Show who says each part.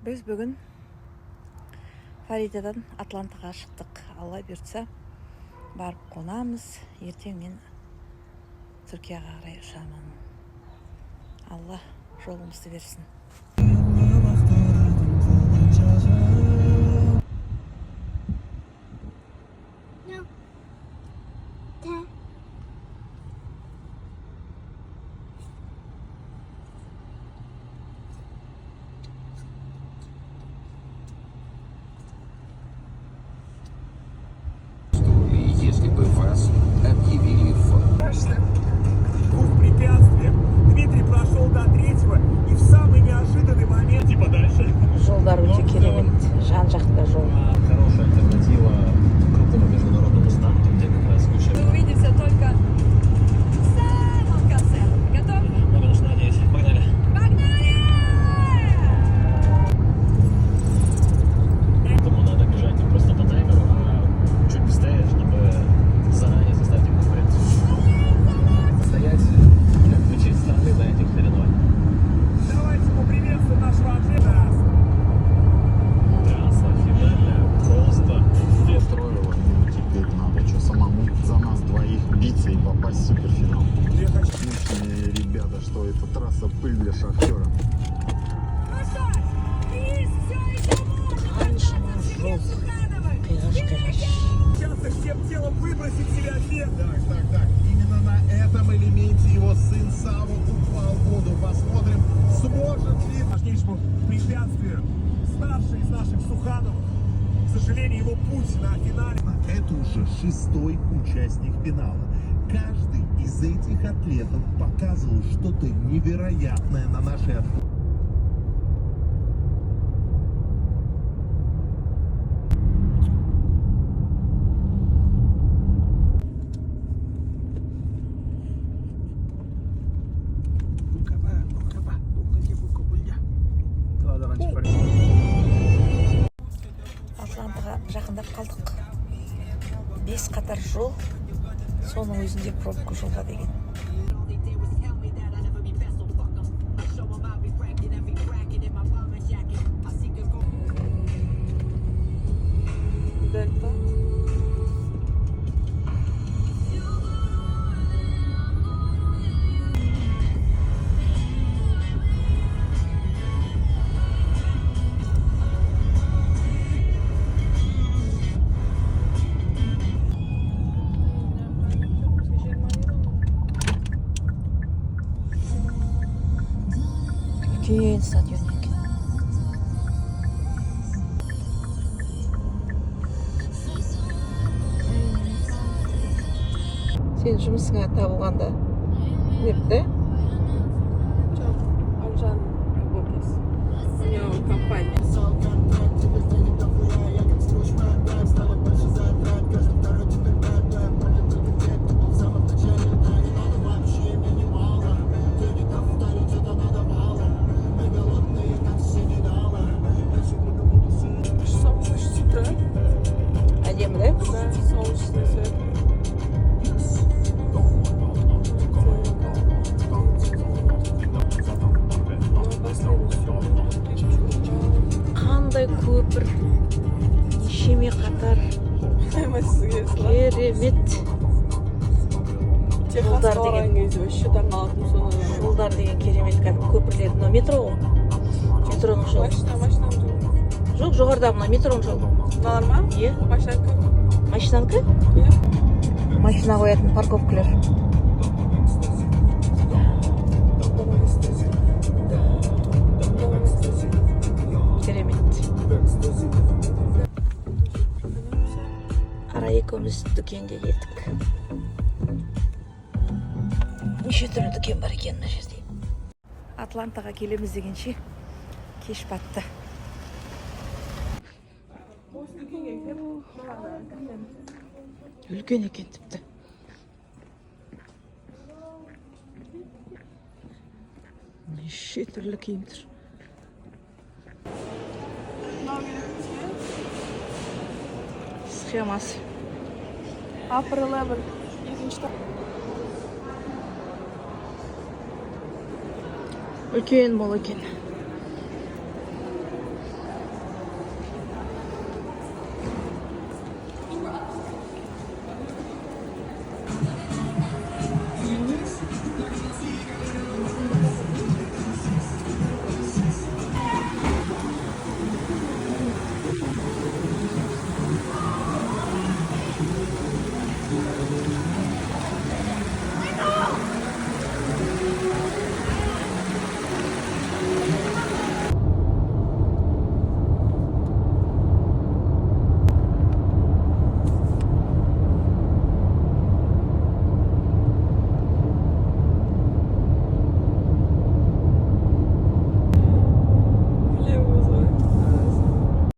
Speaker 1: Біз бүгін Фаридадан Атлантаға шықтық. Алла бұйыртса барып қонамыз. Ертең мен Түркияға қарай ұшамын. Алла жолымызды берсін.
Speaker 2: Если бы вас объявили в...
Speaker 3: Двух препятствиях. Дмитрий прошел до третьего и в самый неожиданный момент... Типа дальше.
Speaker 1: Жолдар өте керемет, жан-жақта жол.
Speaker 4: Хорошая альтернатива крупному международному старту, где как раз куча...
Speaker 5: Мы увидимся только в самом конце. Готов?
Speaker 4: Ну, конечно, надеюсь. Погнали.
Speaker 5: Погнали!
Speaker 4: Поэтому надо бежать не просто по таймеру, а чуть быстрее, чтобы заранее составить им конкуренцию. Стоять, включить старты на этих соревнований.
Speaker 3: Давайте поприветствуем нашего атлета.
Speaker 4: Трасса финальная просто
Speaker 6: Строила. Теперь надо что самому за нас двоих биться и попасть в суперфинал. Отличные ребята, что эта трасса пыль для шахтера.
Speaker 3: Сейчас всем телом выбросить себя вверх.
Speaker 7: Так. Именно на этом элементе его сын Сава упал в воду. Посмотрим, сможет ли...
Speaker 3: Важнейшему препятствию старший из наших Сухановых. К сожалению, его путь на финале.
Speaker 7: Это уже 6-й участник финала. Каждый из этих атлетов показывал что-то невероятное на нашей отборке.
Speaker 1: Атлантаға жақындап қалдық. 5 қатар жол, соның өзінде пробка жолға деген.
Speaker 5: Дельта.
Speaker 1: Үлкен стадион екен. Сен жұмысыңа табылғанда депті?
Speaker 5: Алжан работает. У него компания.
Speaker 1: Әдемі, да?
Speaker 5: Да, солнечный свет.
Speaker 1: Қандай көпір, нешеме қатар, керемет.
Speaker 5: Техасқа
Speaker 1: Жолдар деген.
Speaker 5: барған кезде вообще таңғалатын соны.
Speaker 1: Жолдар деген керемет кәдімгі көпірлер. Мына метро ғой. Метроның жолы.
Speaker 5: Машина.
Speaker 1: Жоқ, жоғарыда мына метроның жолы.
Speaker 5: Мыналар ма?
Speaker 1: Е,
Speaker 5: Машина.
Speaker 1: машинанікі?
Speaker 5: Иә.
Speaker 1: Машина қоятын парковкілер. Керемет. Ара екеуміз дүкенге келдік. Неше түрлі дүкен бар екен мына жерде. Атлантаға келеміз дегенше кеш батты. Үлкен екен тіпті. Неше түрлі киім тұр. Схемасы.
Speaker 5: Upper level. Екінші
Speaker 1: Үлкен мол екен.